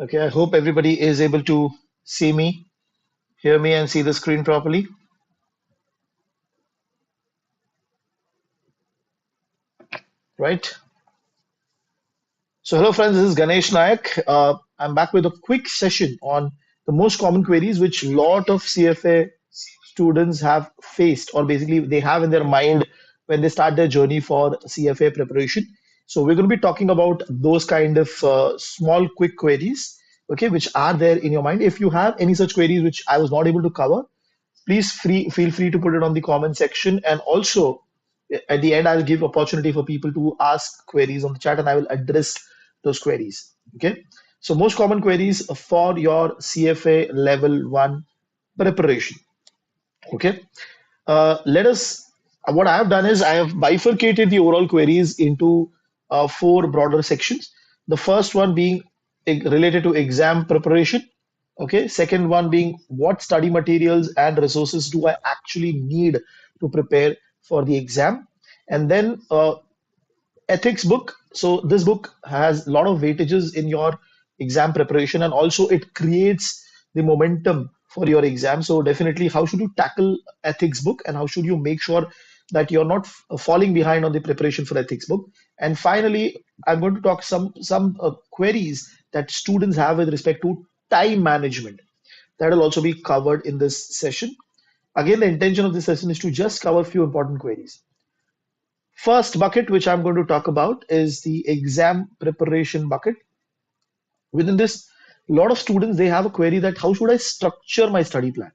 Okay, I hope everybody is able to see me, hear me, and see the screen properly. Right? So, hello, friends. This is Ganesh Nayak. I'm back with a quick session on the most common queries which lot of CFA students have faced, or basically they have in their mind when they start their journey for CFA preparation. So, we're going to be talking about those kind of small, quick queries, okay, which are there in your mind. If you have any such queries which I was not able to cover, please feel free to put it on the comment section, and also at the end I'll give opportunity for people to ask queries on the chat and I will address those queries. Okay, so most common queries for your CFA level 1 preparation. Okay, let us what I have done is I have bifurcated the overall queries into four broader sections. The first one being related to exam preparation. Okay, second one being what study materials and resources do I actually need to prepare for the exam, and then ethics book. So this book has a lot of weightages in your exam preparation, and also it creates the momentum for your exam. So definitely, how should you tackle ethics book, and how should you make sure that you're not falling behind on the preparation for ethics book? And finally, I'm going to talk some queries that students have with respect to time management. That will also be covered in this session. Again, the intention of this session is to just cover a few important queries. First bucket, which I'm going to talk about, is the exam preparation bucket. Within this, a lot of students they have a query that how should I structure my study plan?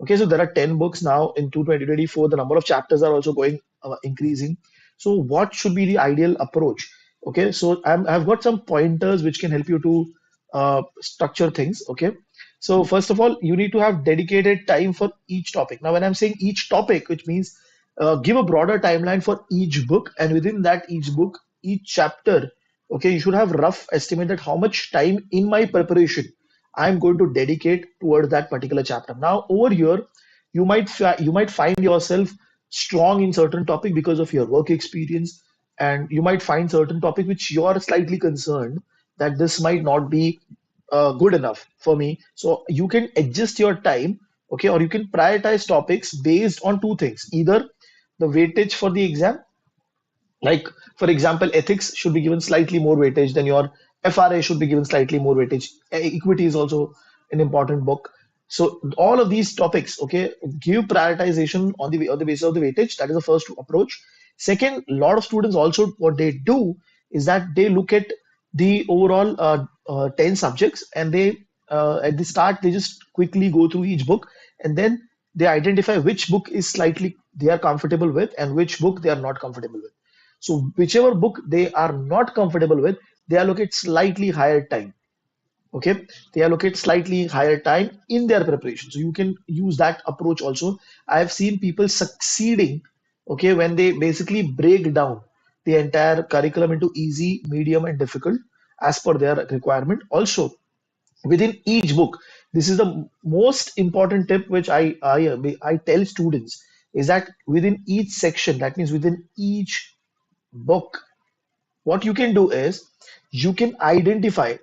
Okay, so there are 10 books now in 2024. The number of chapters are also going increasing. So what should be the ideal approach? Okay, so I've got some pointers which can help you to structure things. Okay, so first of all, you need to have dedicated time for each topic. Now, when I'm saying each topic, which means give a broader timeline for each book, and within that each book, each chapter, okay, you should have rough estimate that how much time in my preparation I'm going to dedicate towards that particular chapter. Now, over here, you might find yourself strong in certain topic because of your work experience, and you might find certain topic which you are slightly concerned that this might not be good enough for me. So you can adjust your time, okay, or you can prioritize topics based on two things: either the weightage for the exam, like, for example, ethics should be given slightly more weightage than your FRA should be given slightly more weightage. Equity is also an important book. So all of these topics, okay, give prioritization on the basis of the weightage. That is the first approach. Second, a lot of students also what they do is that they look at the overall 10 subjects, and they at the start they just quickly go through each book, and then they identify which book is slightly they are comfortable with and which book they are not comfortable with. So whichever book they are not comfortable with, they allocate slightly higher time. Okay, they allocate slightly higher time in their preparation. So you can use that approach also. I have seen people succeeding, okay, when they basically break down the entire curriculum into easy, medium, and difficult as per their requirement. Also, within each book, this is the most important tip which I tell students is that within each section, that means within each book, what you can do is you can identify,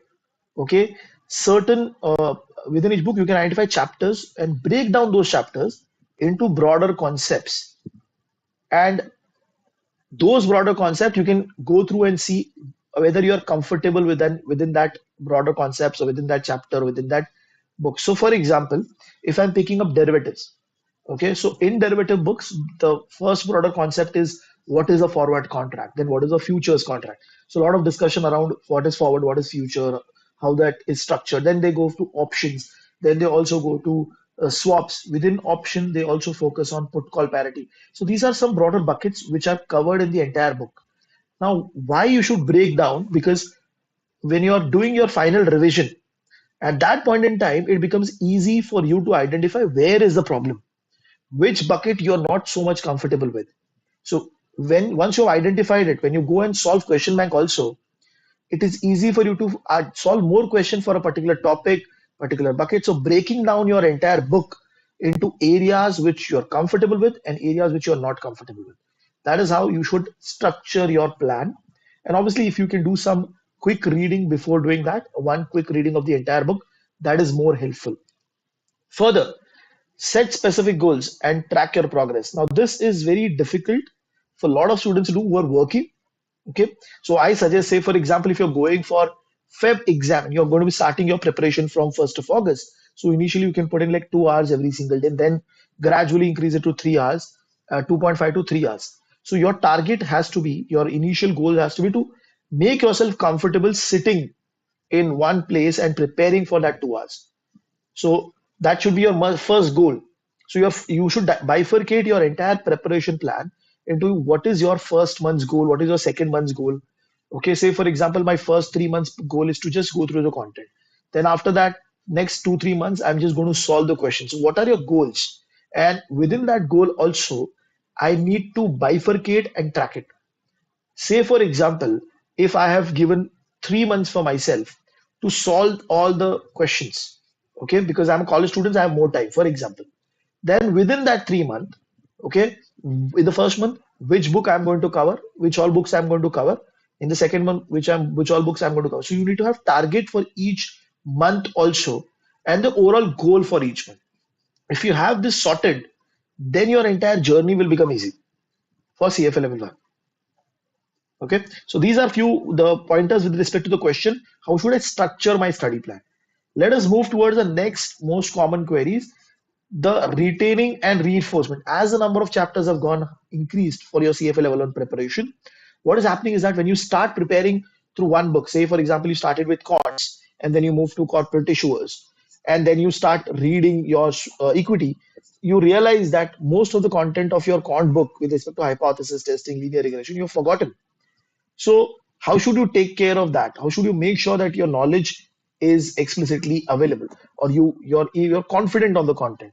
okay, certain within each book you can identify chapters and break down those chapters into broader concepts, and those broader concepts you can go through and see whether you are comfortable within that broader concepts or within that chapter within that book. So for example, if I'm picking up derivatives, okay, so in derivative books, the first broader concept is what is a forward contract, then what is a futures contract. So a lot of discussion around what is forward, what is future, how that is structured. Then they go to options. Then they also go to swaps. Within option, they also focus on put call parity. So these are some broader buckets which are covered in the entire book. Now, why you should break down? Because when you are doing your final revision, at that point in time, it becomes easy for you to identify where is the problem, which bucket you're not so much comfortable with. So when once you've identified it, when you go and solve question bank also, it is easy for you to solve more question for a particular topic, particular bucket. So breaking down your entire book into areas which you're comfortable with and areas which you're not comfortable with. That is how you should structure your plan. And obviously, if you can do some quick reading before doing that, one quick reading of the entire book, that is more helpful. Further, set specific goals and track your progress. Now, this is very difficult for a lot of students to do who are working. Okay, so I suggest, say for example, if you're going for Feb exam and you're going to be starting your preparation from 1st of August, so initially you can put in like 2 hours every single day, and then gradually increase it to 3 hours, 2.5 to 3 hours. So your target has to be, your initial goal has to be to make yourself comfortable sitting in one place and preparing for that 2 hours. So that should be your first goal. So you should bifurcate your entire preparation plan into what is your first month's goal, what is your second month's goal. Okay, say for example, my first 3 months goal is to just go through the content. Then after that, next 2, 3 months, I'm just going to solve the questions. So what are your goals? And within that goal also, I need to bifurcate and track it. Say, for example, if I have given 3 months for myself to solve all the questions, okay, because I'm a college student, I have more time, for example. Then within that 3 month, okay, in the first month, which book I'm going to cover, which all books I'm going to cover. In the second month, which all books I'm going to cover. So you need to have target for each month also, and the overall goal for each month. If you have this sorted, then your entire journey will become easy for CFA level 1. Okay, so these are few the pointers with respect to the question, how should I structure my study plan? Let us move towards the next most common queries, the retaining and reinforcement. As the number of chapters have gone increased for your CFA level 1 preparation, what is happening is that when you start preparing through one book, say for example, you started with quants and then you move to corporate issuers and then you start reading your equity, you realize that most of the content of your quant book with respect to hypothesis testing, linear regression, you've forgotten. So how should you take care of that? How should you make sure that your knowledge is explicitly available, or you're confident on the content?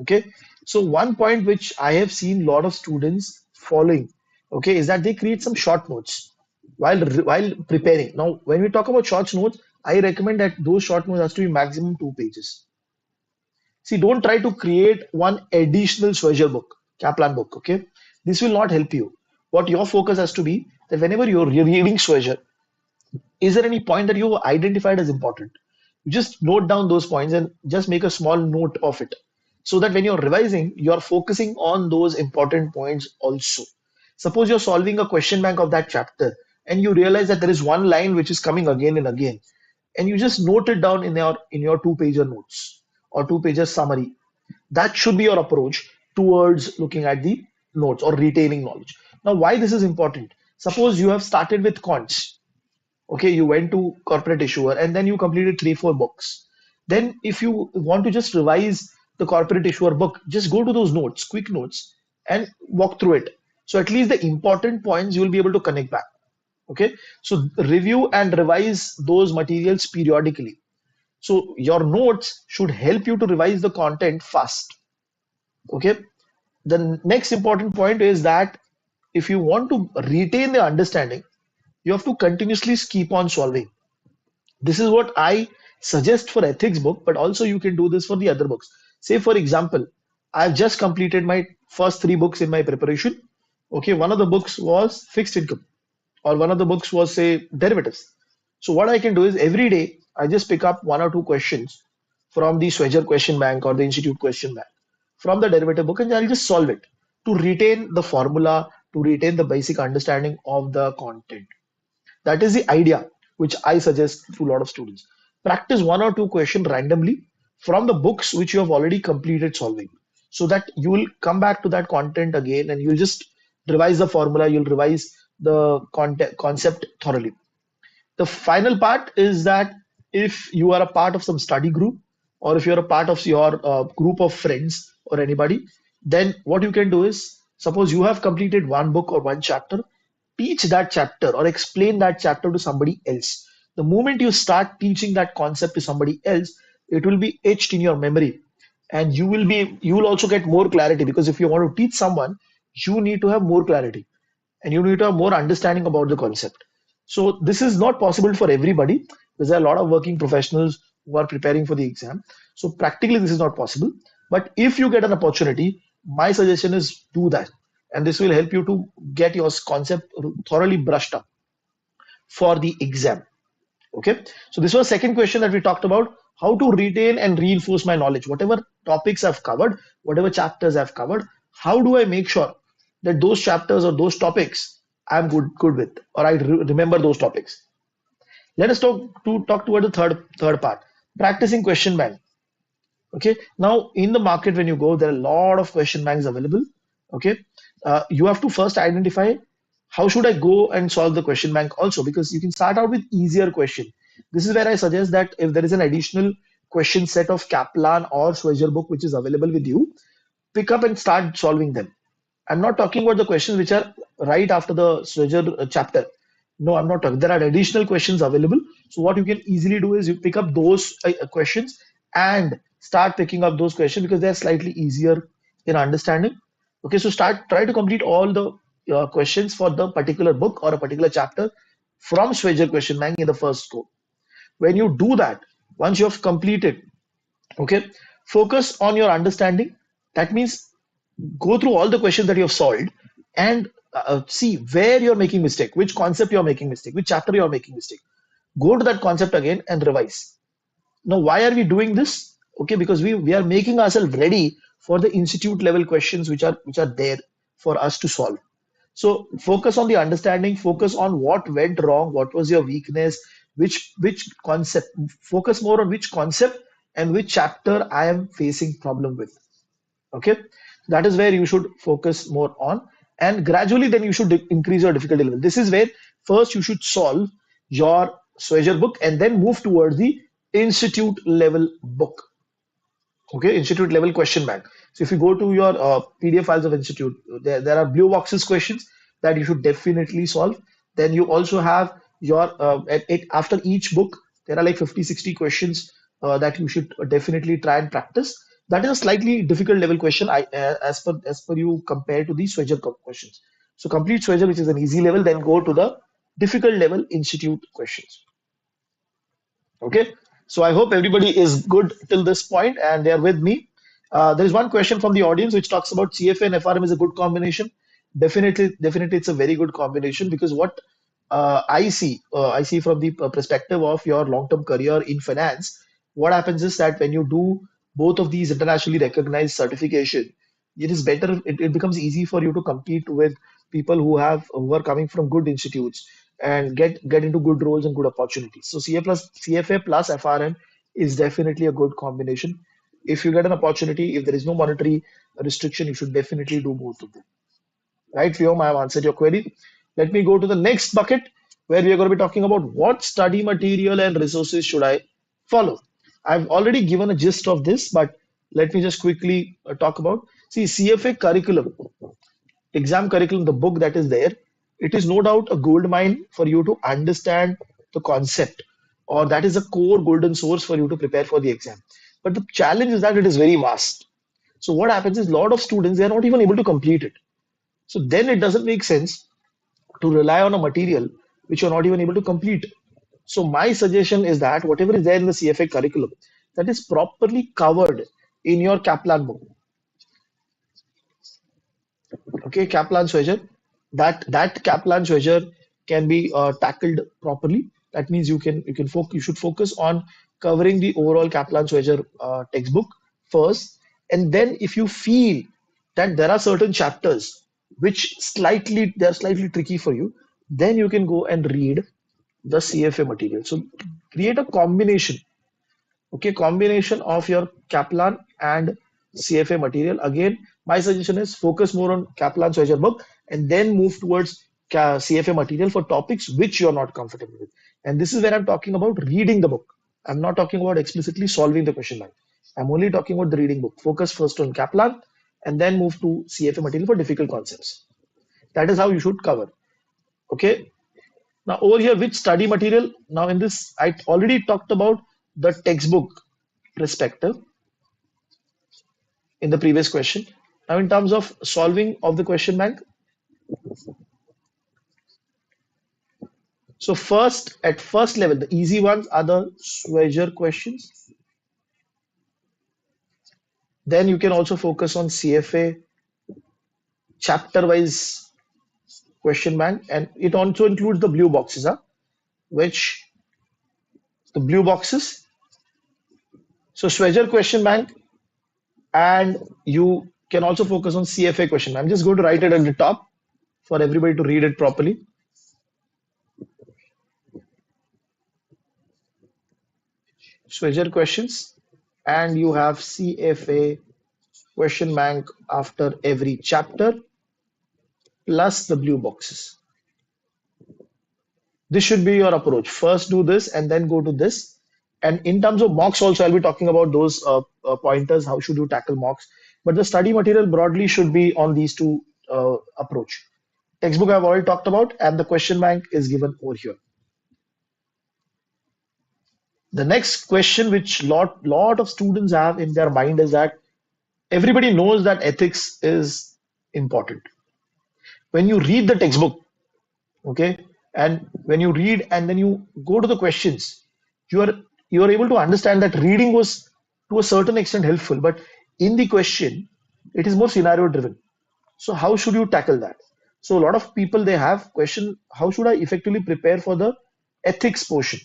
Okay. So one point which I have seen a lot of students following, okay, is that they create some short notes while preparing. Now, when we talk about short notes, I recommend that those short notes has to be maximum 2 pages. See, don't try to create one additional Schweizer book, Kaplan book. Okay, this will not help you. What your focus has to be that whenever you're reading Schweizer, is there any point that you identified as important? You just note down those points and just make a small note of it, so that when you're revising, you're focusing on those important points also. Suppose you're solving a question bank of that chapter and you realize that there is one line which is coming again and again, and you just note it down in your 2 pager notes or 2 pager summary. That should be your approach towards looking at the notes or retaining knowledge. Now, why this is important? Suppose you have started with cons. Okay, you went to corporate issuer and then you completed 3, 4 books. Then, if you want to just revise the corporate issuer book, just go to those notes, quick notes, and walk through it. So, at least the important points you will be able to connect back. Okay, so review and revise those materials periodically. So, your notes should help you to revise the content fast. Okay, the next important point is that if you want to retain the understanding, you have to continuously keep on solving. This is what I suggest for ethics book, but also you can do this for the other books. Say for example, I've just completed my first 3 books in my preparation. Okay, one of the books was fixed income, or one of the books was say derivatives. So what I can do is every day I just pick up 1 or 2 questions from the Schweizer question bank or the institute question bank from the derivative book, and I'll just solve it to retain the formula, to retain the basic understanding of the content. That is the idea which I suggest to a lot of students. Practice 1 or 2 questions randomly from the books which you have already completed solving, so that you will come back to that content again and you'll just revise the formula, you'll revise the concept thoroughly. The final part is that if you are a part of some study group, or if you're a part of your group of friends or anybody, then what you can do is, suppose you have completed one book or one chapter, teach that chapter or explain that chapter to somebody else. The moment you start teaching that concept to somebody else, it will be etched in your memory, and you will also get more clarity, because if you want to teach someone, you need to have more clarity and you need to have more understanding about the concept. So this is not possible for everybody, because there are a lot of working professionals who are preparing for the exam. So practically this is not possible. But if you get an opportunity, my suggestion is do that. And this will help you to get your concept thoroughly brushed up for the exam. Okay, so this was second question that we talked about: how to retain and reinforce my knowledge. Whatever topics I've covered, whatever chapters I've covered, how do I make sure that those chapters or those topics I'm good with, or I remember those topics? Let us talk toward the third part: practicing question bank. Okay, now in the market when you go, there are a lot of question banks available. Okay, you have to first identify how should I go and solve the question bank also, because you can start out with easier question. This is where I suggest that if there is an additional question set of Kaplan or Schweitzer book which is available with you, pick up and start solving them. I'm not talking about the questions which are right after the Schweitzer chapter. No, I'm not talking. There are additional questions available. So what you can easily do is you pick up those questions and start picking up those questions because they're slightly easier in understanding. Okay, so try to complete all the questions for the particular book or a particular chapter from Schweitzer question bank in the first go. When you do that, once you have completed, okay, focus on your understanding. That means go through all the questions that you have solved and see where you're making mistake, which concept you're making mistake, which chapter you're making mistake. Go to that concept again and revise. Now, why are we doing this? Okay, because we are making ourselves ready for the institute level questions which are there for us to solve. So focus on the understanding, focus on what went wrong, what was your weakness, which concept, focus more on which concept and which chapter I am facing problem with. Okay, that is where you should focus more on, and gradually then you should increase your difficulty level. This is where first you should solve your Schweitzer book and then move towards the institute level book. Okay, institute level question bank. So if you go to your PDF files of institute, there are blue boxes questions that you should definitely solve. Then you also have your after each book there are like 50-60 questions that you should definitely try and practice. That is a slightly difficult level question as per you compared to the Schweitzer questions. So complete Schweitzer, which is an easy level, then go to the difficult level institute questions. Okay, so I hope everybody is good till this point and they are with me. There is one question from the audience which talks about CFA and FRM is a good combination. Definitely, it's a very good combination because what I see from the perspective of your long-term career in finance. What happens is that when you do both of these internationally recognized certification, it is better. It becomes easy for you to compete with people who are coming from good institutes and get into good roles and good opportunities. So CFA plus FRM is definitely a good combination. If you get an opportunity, if there is no monetary restriction, you should definitely do both of them. Right, Fiom, I have answered your query. Let me go to the next bucket where we are going to be talking about what study material and resources should I follow. I've already given a gist of this, but let me just quickly talk about. See, CFA curriculum, exam curriculum, the book that is there, it is no doubt a gold mine for you to understand the concept, or that is a core golden source for you to prepare for the exam. But the challenge is that it is very vast. So what happens is a lot of students they are not even able to complete it. So then it doesn't make sense to rely on a material which you're not even able to complete. So my suggestion is that whatever is there in the CFA curriculum that is properly covered in your Kaplan book. Okay, Kaplan Schweitzer. That Kaplan Schweitzer can be tackled properly. That means you should focus on covering the overall Kaplan Schweitzer textbook first, and then if you feel that there are certain chapters which they're slightly tricky for you, then you can go and read the CFA material. So create a combination. Okay, combination of your Kaplan and CFA material. Again, my suggestion is focus more on Kaplan Schweitzer book and then move towards CFA material for topics which you're not comfortable with. And this is where I'm talking about reading the book. I'm not talking about explicitly solving the question bank. I'm only talking about the reading book. Focus first on Kaplan and then move to CFA material for difficult concepts. That is how you should cover. Okay. Now over here, which study material? Now in this, I already talked about the textbook perspective in the previous question. Now, in terms of solving of the question bank, so at first level, the easy ones are the Schweitzer questions. Then you can also focus on CFA chapter-wise question bank, and it also includes the blue boxes, which the blue boxes. So Schweger question bank, and you can also focus on CFA question. I'm just going to write it at the top for everybody to read it properly. Schweger questions, and you have CFA question bank after every chapter plus the blue boxes. This should be your approach. First do this and then go to this. And in terms of mocks also, I'll be talking about those pointers. How should you tackle mocks? But the study material broadly should be on these two approach. Textbook I've already talked about, and the question bank is given over here. The next question, which lot of students have in their mind, is that everybody knows that ethics is important. When you read the textbook, okay, and when you read and then you go to the questions, you are you are able to understand that reading was to a certain extent helpful, but in the question, it is more scenario driven. So how should you tackle that? So a lot of people, they have question, how should I effectively prepare for the ethics portion?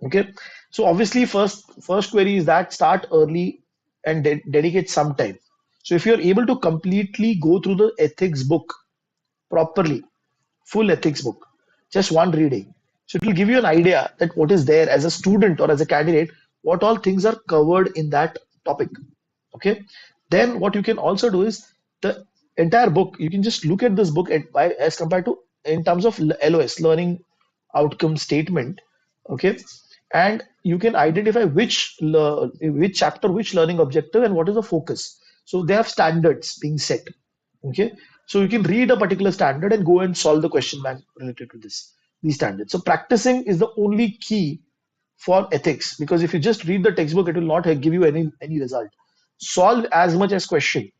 Okay, so obviously first query is that start early and dedicate some time. So if you're able to completely go through the ethics book properly, full ethics book, just one reading, so it will give you an idea that what is there as a student or as a candidate, what all things are covered in that topic. Okay, then what you can also do is the entire book, you can just look at this book as compared to in terms of LOS, learning outcome statement. Okay, and you can identify which chapter, which learning objective, and what is the focus. So they have standards being set. Okay, so you can read a particular standard and go and solve the question bank related to these standards. So practicing is the only key for ethics, because if you just read the textbook, it will not give you any result. Solve as much as question,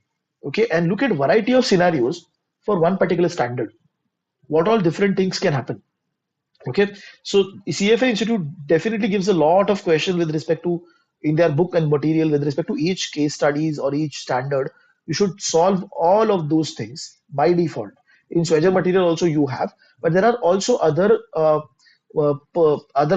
okay, and look at variety of scenarios for one particular standard. What all different things can happen. Okay, so CFA Institute definitely gives a lot of questions with respect to in their book and material with respect to each case studies or each standard. You should solve all of those things by default. In Swagger material also you have, but there are also other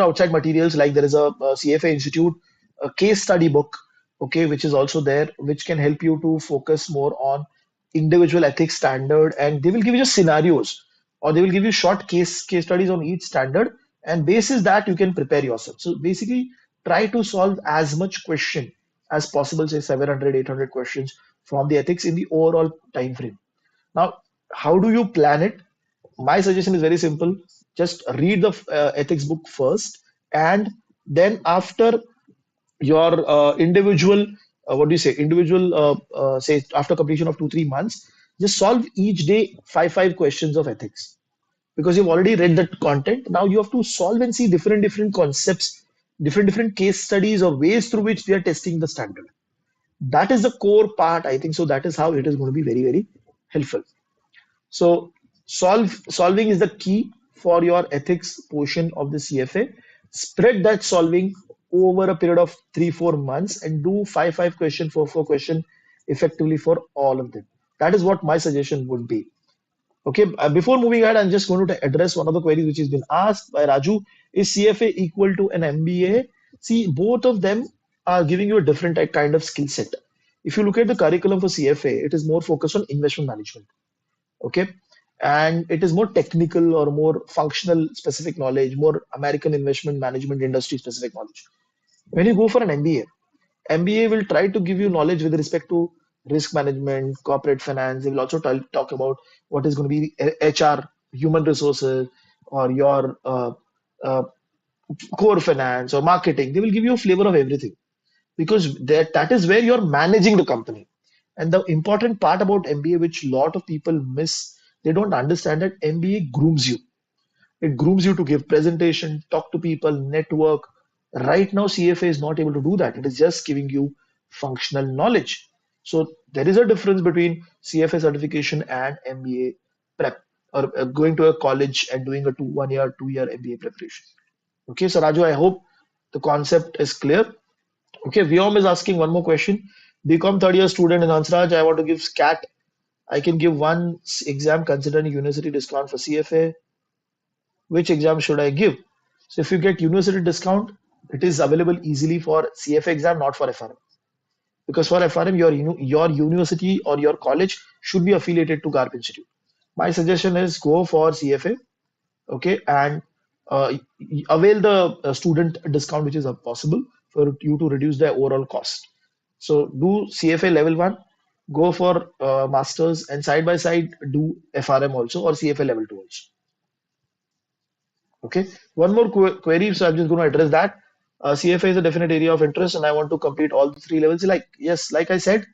outside materials, like there is a CFA Institute a case study book, okay, which is also there, which can help you to focus more on individual ethics standard, and they will give you just scenarios, or they will give you short case studies on each standard, and basis that you can prepare yourself. So basically try to solve as much question as possible, say 700 800 questions from the ethics in the overall time frame. Now, how do you plan it? My suggestion is very simple. Just read the ethics book first, and then after your individual what do you say individual say after completion of 2 3 months, just solve each day five questions of ethics, because you've already read that content. Now you have to solve and see different concepts, different case studies or ways through which they are testing the standard. That is the core part, I think. So that is how it is going to be very helpful. So solving is the key for your ethics portion of the CFA. Spread that solving over a period of 3 4 months and do five question, four question effectively for all of them. That is what my suggestion would be. Okay, before moving ahead, I'm just going to address one of the queries which has been asked by Raju. Is CFA equal to an MBA? See, both of them are giving you a different kind of skill set. If you look at the curriculum for CFA, it is more focused on investment management. Okay, and it is more technical or more functional specific knowledge, more American investment management industry specific knowledge. When you go for an MBA will try to give you knowledge with respect to risk management, corporate finance. They will also talk about what is going to be HR, human resources, or your core finance or marketing. They will give you a flavor of everything, because that is where you're managing the company. And the important part about MBA, which a lot of people miss, they don't understand that MBA grooms you. It grooms you to give presentation, talk to people, network. Right now, CFA is not able to do that. It is just giving you functional knowledge. So there is a difference between CFA certification and MBA prep, or going to a college and doing a 1 year, 2 year MBA preparation. Okay, so Raju, I hope the concept is clear. Okay, Vyom is asking one more question. BCom third year student in Hansraj, I want to give SCAT. I can give one exam considering university discount for CFA. Which exam should I give? So if you get university discount, It is available easily for CFA exam, not for FRM. Because for FRM, your university or your college should be affiliated to GARP Institute. My suggestion is go for CFA, okay, and avail the student discount which is possible for you to reduce the overall cost. So do CFA level 1, go for masters, and side by side do FRM also or CFA level 2 also. Okay, one more query, so I'm just going to address that. CFA is a definite area of interest, and I want to complete all the three levels. Like, yes, like I said,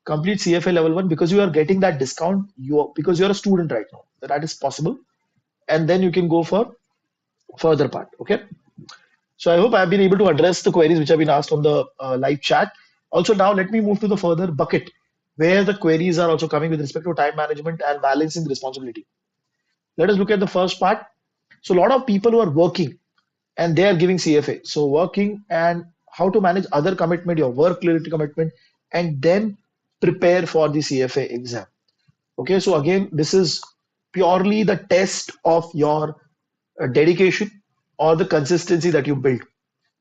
complete CFA level 1 because you are getting that discount. Because you're a student right now, that is possible, and then you can go for further part. Okay, so I hope I've been able to address the queries which have been asked on the live chat. Also, now let me move to the further bucket where the queries are also coming with respect to time management and balancing responsibility. Let us look at the first part. So, a lot of people who are working and they are giving CFA. So, working and how to manage other commitment, your work related commitment, and then prepare for the CFA exam. Okay, so again, this is purely the test of your dedication or the consistency that you build.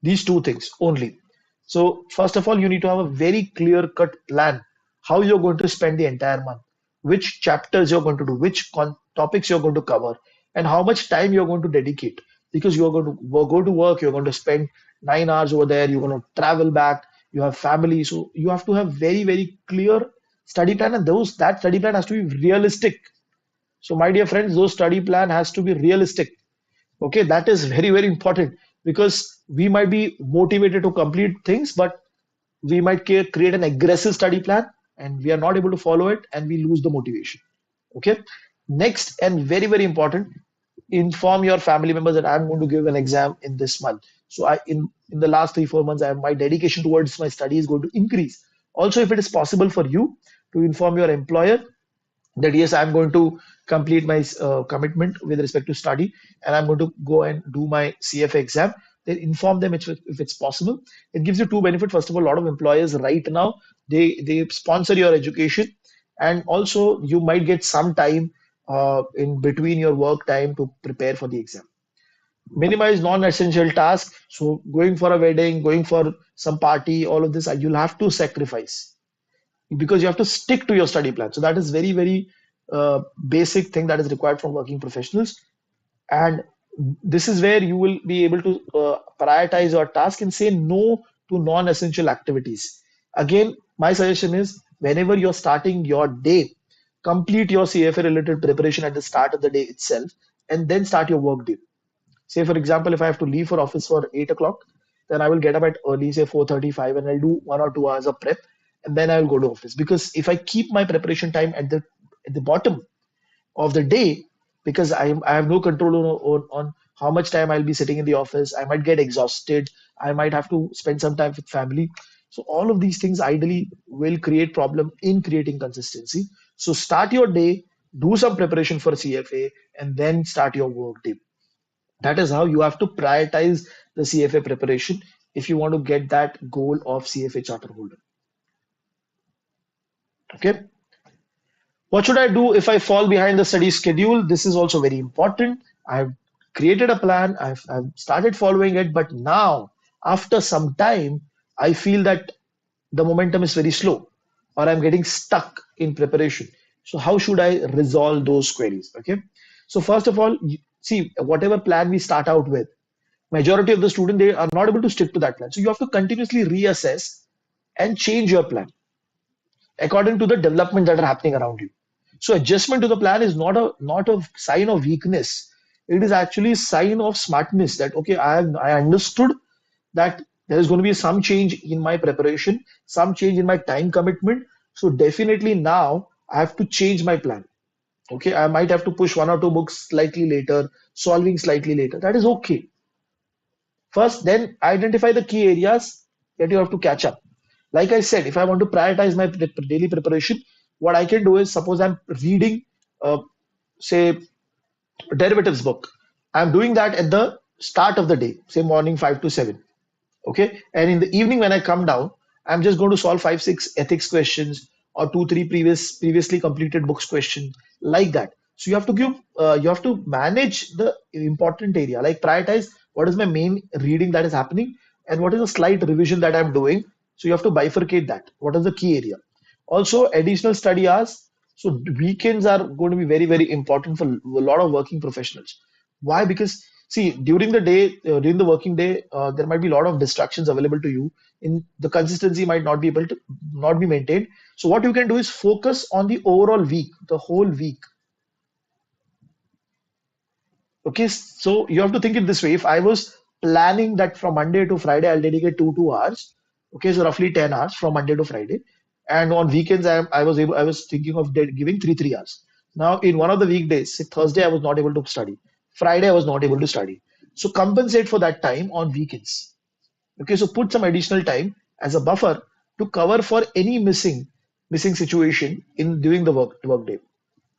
These two things only. So, first of all, you need to have a very clear cut plan how you're going to spend the entire month, which chapters you're going to do, which topics you're going to cover, and how much time you're going to dedicate. Because you're going to go to work, you're going to spend 9 hours over there, you're going to travel back, you have family. So, you have to have very, very clear study plan, and that study plan has to be realistic. So, my dear friends, those study plan has to be realistic. Okay, that is very, very important because we might be motivated to complete things, but we might create an aggressive study plan and we are not able to follow it and we lose the motivation. Okay, next and very, very important, inform your family members that I'm going to give an exam in this month. So in the last 3 4 months, my dedication towards my study is going to increase. Also, if it is possible for you to inform your employer that yes, I'm going to complete my commitment with respect to study and I'm going to go and do my CFA exam, then inform them if it's possible. It gives you two benefits. First of all, a lot of employers right now, they sponsor your education, and also you might get some time in between your work time to prepare for the exam. Minimize non-essential tasks. So going for a wedding, going for some party, all of this, you'll have to sacrifice because you have to stick to your study plan. So that is very, very basic thing that is required from working professionals. And this is where you will be able to prioritize your task and say no to non-essential activities. Again, my suggestion is whenever you're starting your day, complete your CFA related preparation at the start of the day itself, and then start your work day. Say, for example, if I have to leave for office for 8 o'clock, then I will get up at early, say 4:35, and I'll do 1 or 2 hours of prep, and then I'll go to office. Because if I keep my preparation time at the bottom of the day, because I have no control on how much time I'll be sitting in the office, I might get exhausted, I might have to spend some time with family. So all of these things ideally will create problem in creating consistency. So start your day, do some preparation for CFA, and then start your work day. That is how you have to prioritize the CFA preparation if you want to get that goal of CFA charter holder. Okay. What should I do if I fall behind the study schedule? This is also very important. I've created a plan, I've started following it, but now, after some time, I feel that the momentum is very slow or I'm getting stuck in preparation. So, how should I resolve those queries? Okay. So, first of all, see, whatever plan we start out with, majority of the student they are not able to stick to that plan. So, you have to continuously reassess and change your plan according to the development that are happening around you. So adjustment to the plan is not a sign of weakness. It is actually a sign of smartness that okay, I understood that there is going to be some change in my preparation, some change in my time commitment. So definitely now I have to change my plan. Okay, I might have to push 1 or 2 books slightly later, solving slightly later. That is okay. First, then identify the key areas that you have to catch up. Like I said, if I want to prioritize my daily preparation, what I can do is suppose I'm reading, say, derivatives book. I'm doing that at the start of the day, say morning 5 to 7. Okay. And in the evening when I come down, I'm just going to solve 5 6 ethics questions or 2 3 previously completed books question like that. So you have to manage the important area, like prioritize what is my main reading that is happening, and what is a slight revision that I'm doing. So you have to bifurcate that. What is the key area? Also, additional study hours. So weekends are going to be very, very important for a lot of working professionals. Why? Because see, during the day, during the working day, there might be a lot of distractions available to you. In the consistency might not be able to not be maintained. So what you can do is focus on the overall week, the whole week. Okay, so you have to think it this way. If I was planning that from Monday to Friday, I'll dedicate 2 hours. Okay, so roughly 10 hours from Monday to Friday. And on weekends, I was thinking of giving 3 hours. Now, in one of the weekdays, say Thursday, I was not able to study. Friday, I was not able to study. So compensate for that time on weekends. Okay, so put some additional time as a buffer to cover for any missing situation in during the work day.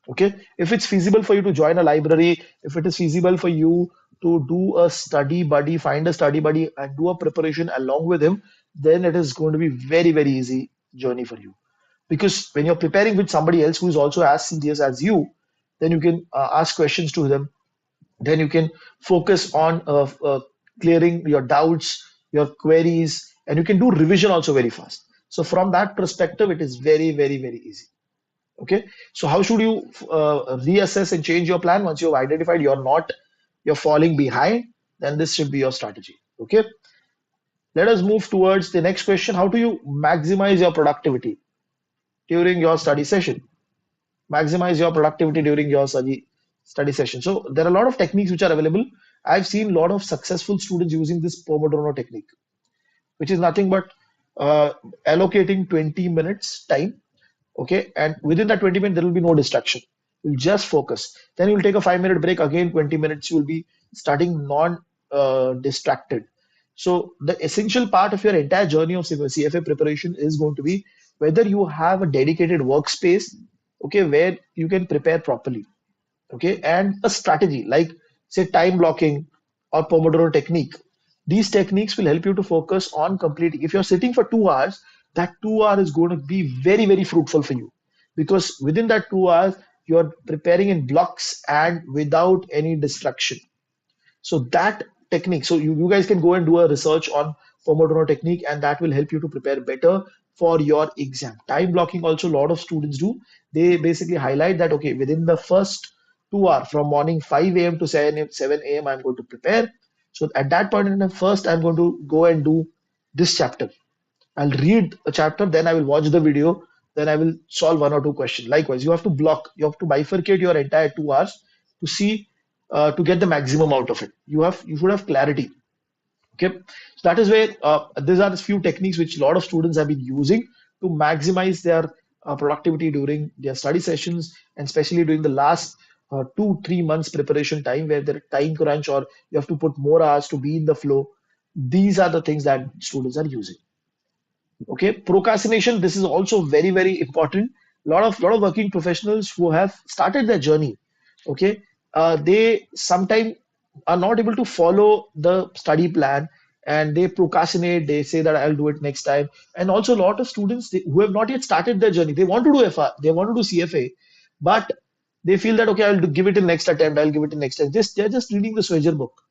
Okay, if it's feasible for you to join a library, if it is feasible for you to do a study buddy, find a study buddy and do a preparation along with him, then it is going to be very, very easy journey for you. Because when you're preparing with somebody else who is also as serious as you, then you can ask questions to them. Then you can focus on clearing your doubts, your queries, and you can do revision also very fast. So from that perspective, it is very, very, very easy. Okay, so how should you reassess and change your plan once you've identified you're falling behind? Then this should be your strategy. Okay, let us move towards the next question. How do you maximize your productivity during your study session? Maximize your productivity during your study session. So there are a lot of techniques which are available. I've seen a lot of successful students using this Pomodoro technique, which is nothing but uh, allocating 20 minutes time. Okay, and within that 20 minutes there will be no distraction. You'll just focus. Then you'll take a 5 minute break. Again 20 minutes you will be starting non distracted. So the essential part of your entire journey of CFA preparation is going to be whether you have a dedicated workspace, okay, where you can prepare properly, okay, and a strategy like say time blocking or Pomodoro technique. These techniques will help you to focus on completing. If you're sitting for 2 hours, that 2 hour is going to be very, very fruitful for you because within that 2 hours, you're preparing in blocks and without any distraction. So that technique, so you guys can go and do a research on Pomodoro technique, and that will help you to prepare better for your exam. Time blocking also a lot of students do. They basically highlight that okay, within the first 2 hours from morning 5 a.m. to 7 a.m. I'm going to prepare. So at that point in time, first I'm going to go and do this chapter. I'll read a chapter, then I will watch the video, then I will solve one or two questions. Likewise, you have to block, you have to bifurcate your entire 2 hours to see to get the maximum out of it. You should have clarity. Okay, so that is where these are the few techniques which a lot of students have been using to maximize their productivity during their study sessions, and especially during the last 2 3 months preparation time where there time crunch or you have to put more hours to be in the flow. These are the things that students are using. Okay, procrastination. This is also very, very important. Lot of working professionals who have started their journey. Okay, they sometimes are not able to follow the study plan and they procrastinate. They say that I'll do it next time. And also a lot of students who have not yet started their journey. They want to do FR, they want to do CFA, but they feel that okay, give it in next attempt. I'll give it in next time. They're just reading the Swagger book.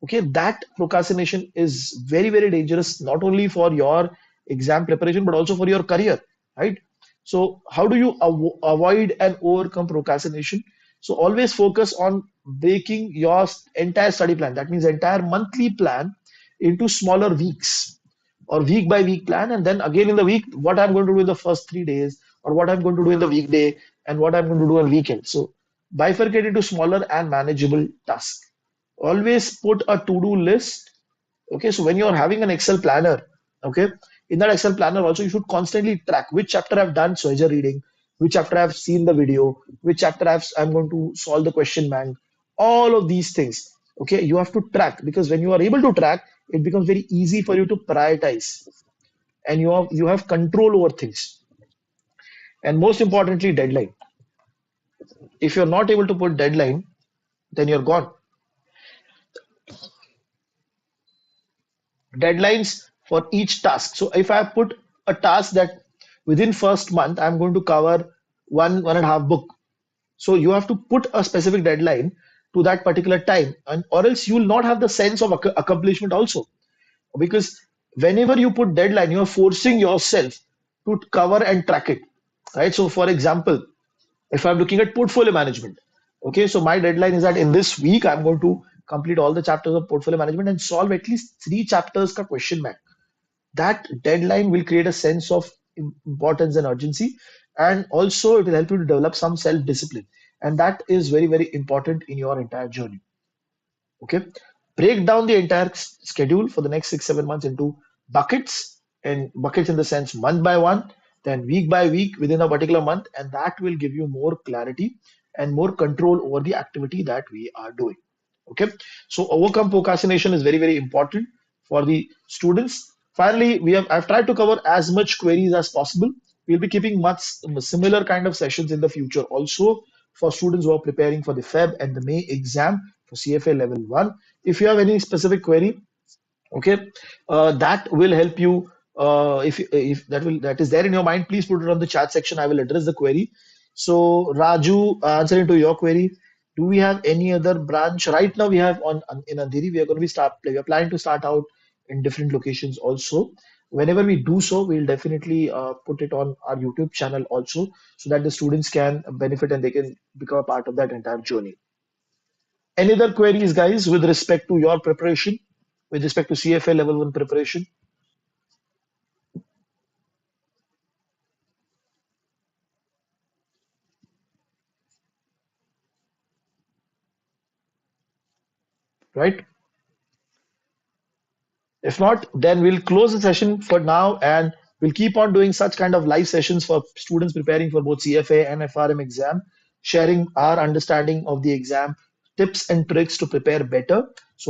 Okay, that procrastination is very, very dangerous, not only for your exam preparation, but also for your career, right? So, how do you avoid and overcome procrastination? So, always focus on breaking your entire study plan. That means entire monthly plan into smaller weeks or week by week plan. And then again in the week, what I'm going to do in the first 3 days, or what I'm going to do in the weekday, and what I'm going to do on weekend. So, bifurcate into smaller and manageable tasks. Always put a to-do list. Okay, so when you're having an Excel planner, okay, in that Excel planner also you should constantly track which chapter I've done Swagger reading, which chapter I've seen the video, which chapter I'm going to solve the question bank, all of these things. Okay, you have to track because when you are able to track, it becomes very easy for you to prioritize and you have control over things. And most importantly, deadline. If you're not able to put deadline, then you're gone. Deadlines for each task. So if I put a task that within first month I'm going to cover one and a half book. So you have to put a specific deadline to that particular time, and or else you will not have the sense of accomplishment also. because whenever you put deadline, you are forcing yourself to cover and track it, right? So, for example, if I'm looking at portfolio management, okay, so my deadline is that in this week I'm going to complete all the chapters of portfolio management and solve at least three chapters ka question bank. That deadline will create a sense of importance and urgency, and also it will help you to develop some self discipline, and that is very, very important in your entire journey. Okay, break down the entire schedule for the next 6 7 months into buckets, and buckets in the sense month by one, then week by week within a particular month, and that will give you more clarity and more control over the activity that we are doing. Okay, so overcome procrastination is very, very important for the students. Finally, I've tried to cover as much queries as possible. We'll be keeping much similar kind of sessions in the future also for students who are preparing for the Feb and the May exam for CFA Level 1. If you have any specific query, okay, that will help you. If that is there in your mind, please put it on the chat section. I will address the query. So Raju, answering to your query, do we have any other branch right now? We have in Andheri. We are going to be start. We are planning to start out in different locations also. Whenever we do so, we'll definitely put it on our YouTube channel also, so that the students can benefit and they can become a part of that entire journey. Any other queries, guys, with respect to your preparation, with respect to CFA Level 1 preparation, right? If not, then we'll close the session for now, and we'll keep on doing such kind of live sessions for students preparing for both CFA and FRM exam, sharing our understanding of the exam, tips and tricks to prepare better. So